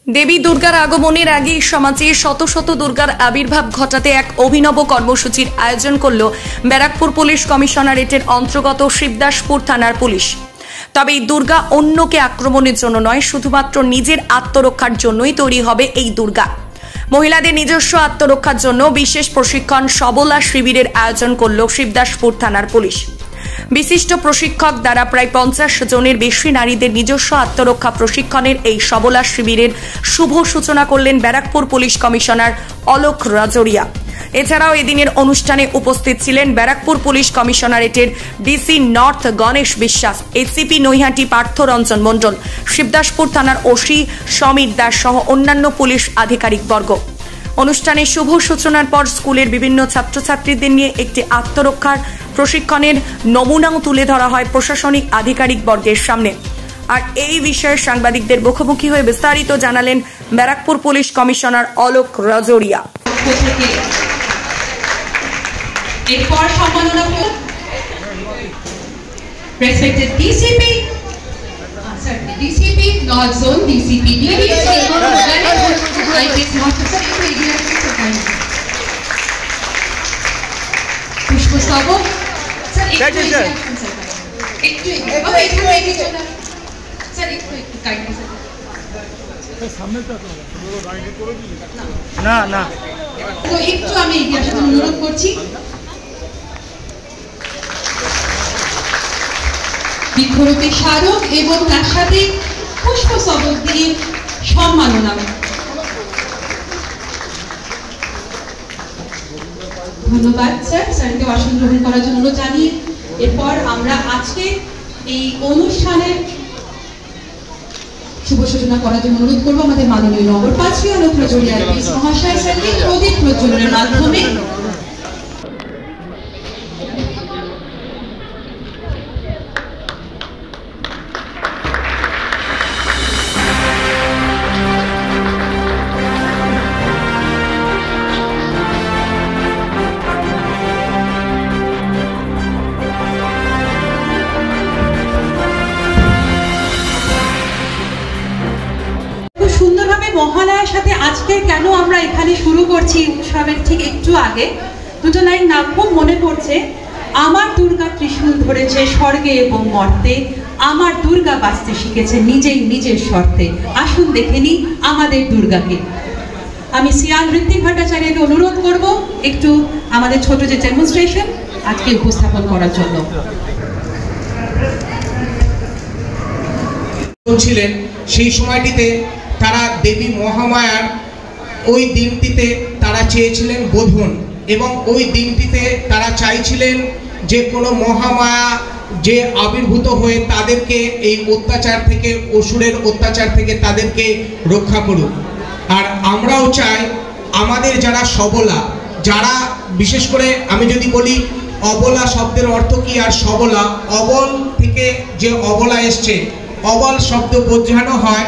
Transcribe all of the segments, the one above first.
দেবী দুর্গার আগমনের আগে সমাজে শত শত দুর্গার আবির্ভাব ঘটাতে এক অভিনব কর্মসূচির আয়োজন করল ব্যারাকপুর পুলিশ কমিশনারেটের অন্তর্গত শিবদাসপুর থানার পুলিশ। তবে এই দুর্গা অন্যকে আক্রমণের জন্য নয়, শুধুমাত্র নিজের আত্মরক্ষার জন্যই তৈরি হবে এই দুর্গা। মহিলাদের নিজস্ব আত্মরক্ষার জন্য বিশেষ প্রশিক্ষণ সবলা শিবিরের আয়োজন করল শিবদাসপুর থানার পুলিশ। বিশিষ্ট প্রশিক্ষক দ্বারা প্রায় 50 জনের বেশি নারীদের নিজস্ব আত্মরক্ষা প্রশিক্ষণের এই সবলা শিবিরের শুভ সূচনা করলেন ব্যারাকপুর পুলিশ কমিশনার অলোক রাজোরিয়া। এছাড়াও এদিনের অনুষ্ঠানে উপস্থিত ছিলেন ব্যারাকপুর পুলিশ কমিশনারেটের DC north Ganesh Biswas, ACP Naihati Partha Ranjan Mondal, Shibdaspur থানার ওসি সমীর দাস সহ অন্যান্য পুলিশ আধিকারিকবর্গ। অনুষ্ঠানে শুভ সূচনার পর স্কুলের বিভিন্ন ছাত্রছাত্রীদের নিয়ে একটি আত্মরক্ষার প্রশিক্ষণের নমুনাও তুলে ধরা হয় প্রশাসনিক আধিকারিকবর্গের সামনে। আর এই বিষয়ে সাংবাদিকদের মুখোমুখি হয়ে বিস্তারিত জানালেন ব্যারাকপুর পুলিশ কমিশনার অলোক রাজোরিয়া। এরপর সম্মাননা respected DCP north zone DCP পুষ্পস্তবক না না তো একটু আমি এগিয়ে আসার অনুরোধ করছি। বৃক্ষরোপে স্মারক এবং তার সাথে পুষ্পস্তবক দিয়ে সম্মাননা। ধন্যবাদ স্যার, স্যারকে আসন গ্রহণ করার জন্য অনুরোধ জানিয়ে এরপর আমরা আজকে এই অনুষ্ঠানের শুভ সূচনা করার জন্য অনুরোধ করবো আমাদের মাননীয় নগর পাঁচী অলোক রাজোরিয়া মহাশয় স্যারকে প্রদীপ প্রজ্বলনের মাধ্যমে। মহালয়ার সাথে আজকে কেন আমরা এখানে শুরু করছি উৎসবের ঠিক একটু আগে দুটো লাইন নাম খুব মনে পড়ছে। আমার দুর্গা ত্রিশূল ধরেছে স্বর্গে এবং মর্তে, আমার দুর্গা বাঁচতে শিখেছে নিজেই নিজের শর্তে। আসুন দেখে নিই আমাদের দুর্গাকে। আমি সিয়াল ঋত্বিক ভট্টাচার্যকে অনুরোধ করব একটু আমাদের ছোট যে ডেমনস্ট্রেশন আজকে উপস্থাপন করার জন্য। ছিলেন সেই সময়টিতে তারা দেবী মহামায়ার ওই দিনটিতে তারা চেয়েছিলেন বোধন, এবং ওই দিনটিতে তারা চাইছিলেন যে কোনো মহামায়া যে আবির্ভূত হয়ে তাদেরকে এই অত্যাচার থেকে, অসুরের অত্যাচার থেকে তাদেরকে রক্ষা করুক। আর আমরাও চাই আমাদের যারা সবলা, যারা বিশেষ করে আমি যদি বলি অবলা শব্দের অর্থ কি আর সবলা, অবল থেকে যে অবলা এসছে, অবল শব্দ বোঝানো হয়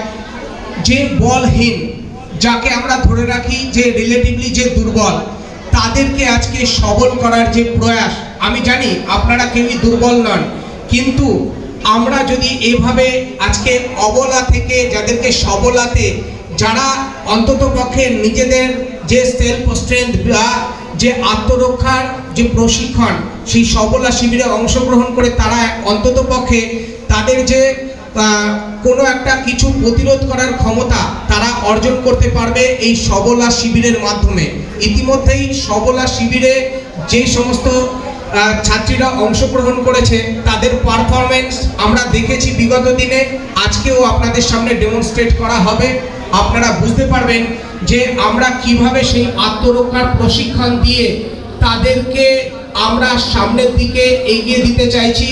যে বলহীন, যাকে আমরা ধরে রাখি যে রিলেটিভলি যে দুর্বল, তাদেরকে আজকে সবল করার যে প্রয়াস। আমি জানি আপনারা কেউই দুর্বল নন, কিন্তু আমরা যদি এভাবে আজকে অবলা থেকে যাদেরকে সবলাতে, যারা অন্তত পক্ষে নিজেদের যে সেলফ স্ট্রেংথ বা যে আত্মরক্ষার যে প্রশিক্ষণ সেই সবলা শিবিরে অংশগ্রহণ করে তারা অন্তত পক্ষে তাদের যে কোনো একটা কিছু প্রতিরোধ করার ক্ষমতা তারা অর্জন করতে পারবে এই সবলা শিবিরের মাধ্যমে। ইতিমধ্যেই সবলা শিবিরে যে সমস্ত ছাত্রীরা অংশগ্রহণ করেছে তাদের পারফরমেন্স আমরা দেখেছি বিগত দিনে, আজকেও আপনাদের সামনে ডেমনস্ট্রেট করা হবে। আপনারা বুঝতে পারবেন যে আমরা কিভাবে সেই আত্মরক্ষার প্রশিক্ষণ দিয়ে তাদেরকে আমরা সামনের দিকে এগিয়ে দিতে চাইছি।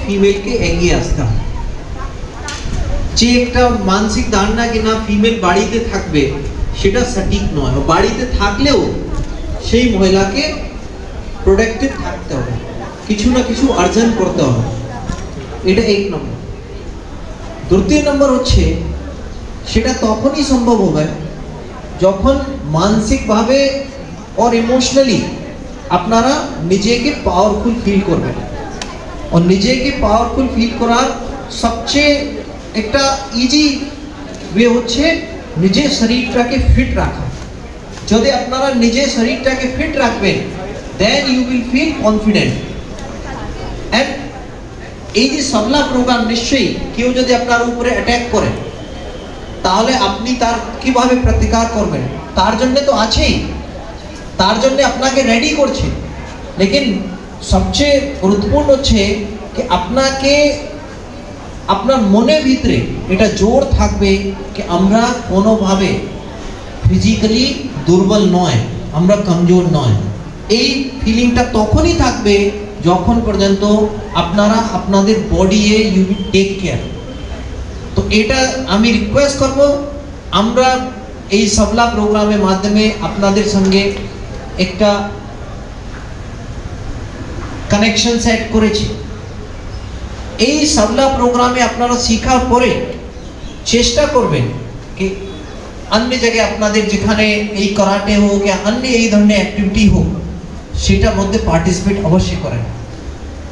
ফিমেলকে এগিয়ে আসতে হবে। যে একটা মানসিক ধারণা কি না ফিমেল বাড়িতে থাকবে, সেটা সঠিক নয়। বাড়িতে থাকলেও সেই মহিলাকে প্রোডাক্টিভ থাকতে হবে, কিছু না কিছু অর্জন করতে হবে। এটা এক নম্বর। দ্বিতীয় নম্বর হচ্ছে সেটা তখনই সম্ভব হবে যখন মানসিকভাবে और ইমোশনালি আপনারা নিজেকে পাওয়ারফুল ফিল করবেন। और নিজেকে পাওয়ারফুল ফিল করার সবচেয়ে একটা ইজি ওয়ে হচ্ছে নিজের শরীরটাকে ফিট রাখা। যদি আপনারা নিজের শরীরটাকে ফিট রাখবেন, then you will feel confident. And এই যে সবলা প্রোগ্রাম, নিশ্চয়ই কেউ যদি আপনার উপরে অ্যাটাক করে তাহলে আপনি তার কিভাবে প্রতিকার করবেন, তার জন্য তো আছেই, তার জন্য আপনাকে রেডি করছে। লেকিন সবচেয়ে গুরুত্বপূর্ণ হচ্ছে কি আপনাকে আপনার মনের ভিতরে এটা জোর থাকবে কি আমরা কোনোভাবে ফিজিক্যালি দুর্বল নয়, আমরা কমজোর নয়। এই ফিলিংটা তখনই থাকবে যখন পর্যন্ত আপনারা আপনাদের body you will take care. তো এটা আমি রিকোয়েস্ট করব, আমরা এই সবলা প্রোগ্রামের মাধ্যমে আপনাদের সঙ্গে একটা কানেকশন সেট করেছি। এই সবলা প্রোগ্রামে আপনারা শেখার পরে চেষ্টা করবেন কি अन्य जगह আপনাদের যেখানে এই कराटे হোক या अन्य এই ধরনের অ্যাক্টিভিটি হোক সেটার মধ্যে পার্টিসিপেট অবশ্যই করেন।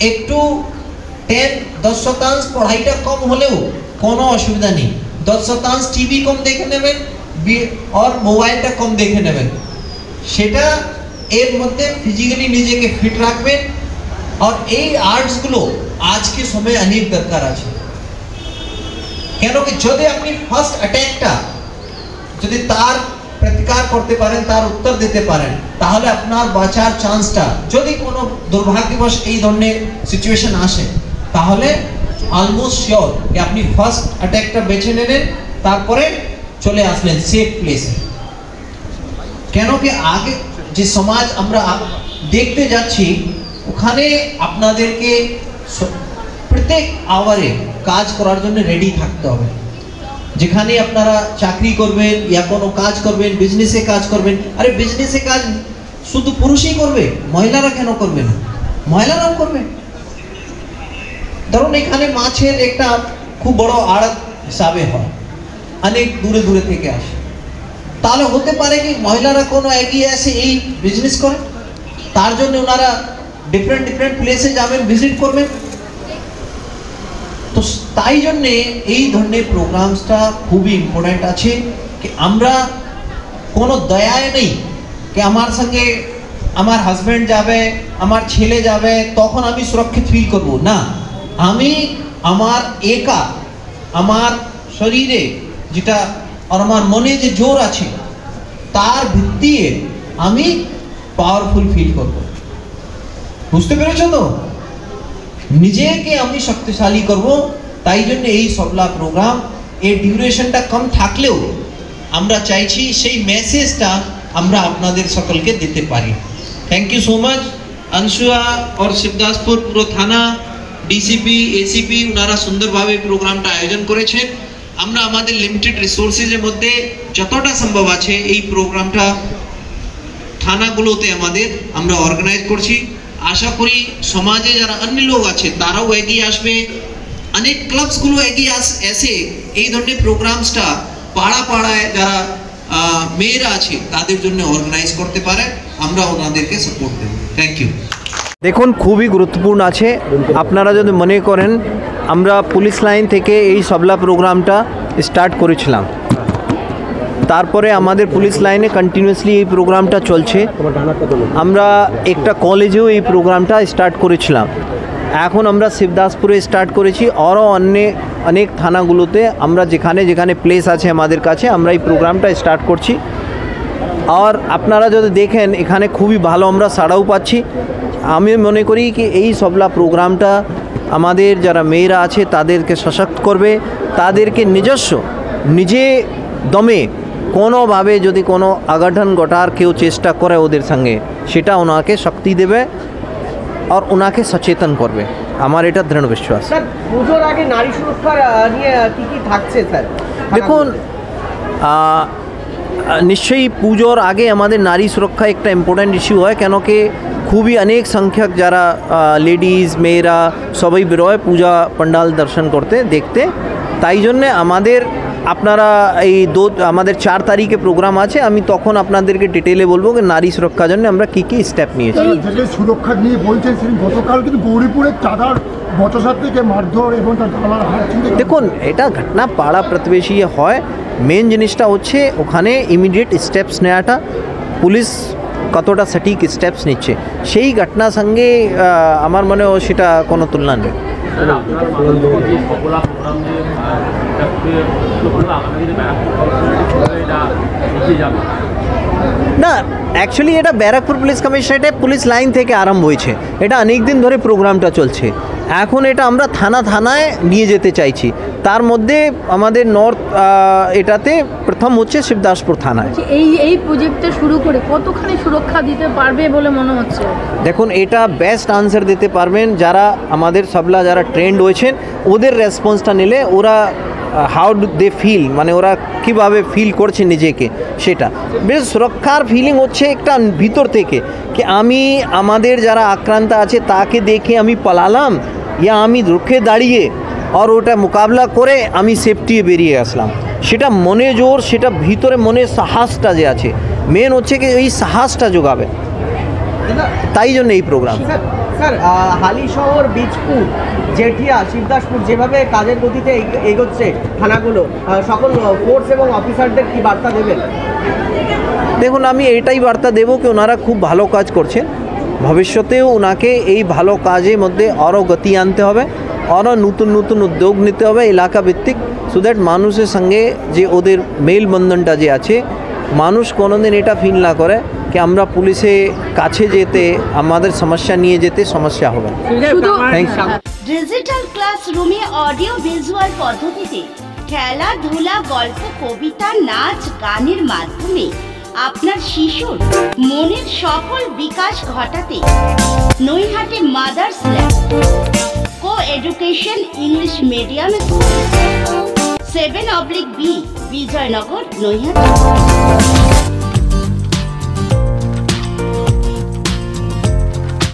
একটু 10% পড়াইটা কম হলেও কোনো অসুবিধা নেই, 10% টিভি কম দেখে নেবেন আর মোবাইলটা কম দেখে নেবেন। সেটা এর মধ্যে ফিজিক্যালি নিজেকে ফিট রাখবেন। আর এই আর্টসগুলো আজকে সময়ে অনেক দরকার আছে। কেন কি যদি আপনি ফার্স্ট অ্যাটাকটা যদি তার প্রতিকার করতে পারেন, তার উত্তর দিতে পারেন, তাহলে আপনার বাঁচার চান্সটা, যদি কোনো দুর্ভাগ্যবশ এই ধরনের সিচুয়েশন আসে তাহলে অলমোস্ট শিওর যে আপনি ফার্স্ট অ্যাটাকটা বেছে নেবেন, তারপরে চলে আসলেন সেফ প্লেসে। কেন কি আগে যে সমাজ আমরা দেখতে যাচ্ছি ওখানে আপনাদেরকে প্রত্যেক আওয়ারে কাজ করার জন্য রেডি থাকতে হবে। যেখানে আপনারা চাকরি করবেন या কোনো কাজ করবেন, বিজনেসে কাজ করবেন, আরে বিজনেসে কাজ শুধু পুরুষই করবে, মহিলারা কেন করবে না? মহিলারাও করবে। ধরুন এখানে মাছের একটা খুব বড় আড়ত হিসাবে হয়, অনেক দূরে দূরে থেকে আসে, তাহলে হতে পারে কি মহিলারা কোনো এগিয়ে আসে এই বিজনেস করে, তার জন্য ওনারা ডিফারেন্ট ডিফারেন্ট প্লেসে যাবেন, ভিজিট করবেন। তো তাই জন্যে এই ধরনের প্রোগ্রামসটা খুবই ইম্পর্ট্যান্ট আছে কি আমরা কোনো দয়ায় নেই কি আমার সঙ্গে আমার হাজব্যান্ড যাবে, আমার ছেলে যাবে, তখন আমি সুরক্ষিত ফিল করব না। আমি আমার একা আমার শরীরে যেটা আর আমার মনে যে জোর আছে তার ভিত্তিতে আমি পাওয়ারফুল ফিল করব। বুঝতে পেরেছো তো? নিজেকে আমি শক্তিশালী করব। তাই জন্য এই সবলা প্রোগ্রাম এর ডিউরেশনটা কম থাকলেও আমরা চাইছি সেই মেসেজটা আমরা আপনাদের সকলকে দিতে পারি। Thank you so much. Anusua और शिवदासपुर পুরো থানা, ডিসিপি, এসিপি ওনারা সুন্দরভাবে প্রোগ্রামটা আয়োজন করেছেন। আমরা আমাদের লিমিটেড রিসোর্সেসের মধ্যে যতটা সম্ভব আছে এই প্রোগ্রামটা থানাগুলোতে আমরা অর্গানাইজ করছি। আশা করি সমাজে যারা অন্য লোক আছে তারাও এগিয়ে আসবে, অনেক ক্লাবসগুলো এগিয়ে এসে এই ধরনের প্রোগ্রামসটা পাড়া পাড়ায় যারা মেয়েরা আছে তাদের জন্য অর্গানাইজ করতে পারে, আমরা ওনাদেরকে সাপোর্ট দেব। Thank you. দেখুন খুবই গুরুত্বপূর্ণ আছে। আপনারা যদি মনে করেন আমরা পুলিশ লাইন থেকে এই সবলা প্রোগ্রামটা স্টার্ট করেছিলাম, তারপরে আমাদের পুলিশ লাইনে কন্টিনিউয়াসলি এই প্রোগ্রামটা চলছে। আমরা একটা কলেজেও এই প্রোগ্রামটা স্টার্ট করেছিলাম, এখন আমরা শিবদাসপুরে স্টার্ট করেছি। আরও অনেক থানাগুলোতে আমরা যেখানে যেখানে প্লেস আছে আমাদের কাছে আমরা এই প্রোগ্রামটা স্টার্ট করছি। আর আপনারা যদি দেখেন এখানে খুবই ভালো আমরা সাড়াও পাচ্ছি। আমি মনে করি কি এই সবলা প্রোগ্রামটা আমাদের যারা মেয়েরা আছে তাদেরকে সশক্ত করবে, তাদেরকে নিজে দমে কোনোভাবে যদি কোনো অঘটন ঘটার কেউ চেষ্টা করে ওদের সঙ্গে, সেটা ওনাকে শক্তি দেবে। আর ওনাকে সচেতন করবে, আমার এটা দৃঢ় বিশ্বাস। স্যার পুজোর আগে নারী সুরক্ষার নিয়ে কী কী থাকছে স্যার? দেখুন নিশ্চয়ই পুজোর আগে আমাদের নারী সুরক্ষা একটা ইম্পর্ট্যান্ট ইস্যু হয়, কেন কি খুবই অনেক সংখ্যক যারা লেডিজ মেয়েরা সবাই বেরোয় পূজা পান্ডাল দর্শন করতে দেখতে, তাই জন্যে আমাদের আপনারা আমাদের 4 তারিখে প্রোগ্রাম আছে, আমি তখন আপনাদেরকে ডিটেলে বলবো যে নারী সুরক্ষার জন্য আমরা কী কী স্টেপ নিয়েছি। সুরক্ষা নিয়ে বলছেন গতকাল কিন্তু গৌরীপুরের চাঁদার বচসার থেকে মারধর এবং তার গলার হাত। দেখুন এটা ঘটনা পাড়া প্রতিবেশী হয়, মেন জিনিসটা হচ্ছে ওখানে ইমিডিয়েট স্টেপস নেওয়াটা, পুলিশ কতটা সঠিক স্টেপস নিচ্ছে সেই ঘটনার সঙ্গে আমার মনে হয় সেটা কোনো তুলনা নেই। না অ্যাকচুয়ালি এটা ব্যারাকপুর পুলিশ কমিশনারেটে পুলিশ লাইন থেকে আরম্ভ হয়েছে, এটা অনেক দিন ধরে প্রোগ্রামটা চলছে, এখন এটা আমরা থানায় নিয়ে যেতে চাইছি। তার মধ্যে আমাদের নর্থ এটাতে প্রথম হচ্ছে শিবদাসপুর থানায়। এই প্রজেক্টটা শুরু করে কতখানি সুরক্ষা দিতে পারবে বলে মনে হচ্ছে? দেখুন এটা বেস্ট আনসার দিতে পারবেন যারা আমাদের সবলা যারা ট্রেন্ড হয়েছেন, ওদের রেসপন্সটা নিলে ওরা হাউ ডু দে ফিল, মানে ওরা কীভাবে ফিল করছে নিজেকে, সেটা বেশ সুরক্ষার ফিলিং হচ্ছে একটা ভিতর থেকে কি আমি আমাদের যারা আক্রান্ত আছে তাকে দেখে আমি পালালাম, ইয়া আমি রুখে দাঁড়িয়ে আর ওটা মোকাবিলা করে আমি সেফটি বেরিয়ে আসলাম, সেটা মনে জোর, সেটা ভিতরে মনে সাহসটা যে আছে, মেন হচ্ছে কি এই সাহসটা যোগাবে, তাই জন্য এই প্রোগ্রাম। স্যার হালিশহর, বীজপুর, জেঠিয়া, শিবদাসপুর যেভাবে কাজের গতিতে এগোচ্ছে থানাগুলো, সকল ফোর্স এবং অফিসারদের কি বার্তা দেবেন? দেখুন আমি এটাই বার্তা দেবো কি ওনারা খুব ভালো কাজ করছেন, ভবিষ্যতেও ওনাকে এই ভালো কাজের মধ্যে আরও গতি আনতে হবে, আরও নতুন নতুন উদ্যোগ নিতে হবে এলাকা ভিত্তিক, সো দ্যাট মানুষের সঙ্গে যে ওদের মেলবন্ধনটা যে আছে, মানুষ কোনোদিন এটা ফিল না করে কি আমরা পুলিশে কাছে যেতে আমাদের সমস্যা নিয়ে যেতে সমস্যা হবে। Thank you. ডিজিটাল ক্লাসরুমে অডিও ভিজুয়াল পদ্ধতিতে খেলাধুলা, গল্প, কবিতা, নাচ, গানের মাধ্যমে আপনার শিশুর মনের সকল বিকাশ ঘটাতে Naihati mother's lab co education English medium school 7/B Bijoynagar, Naihati.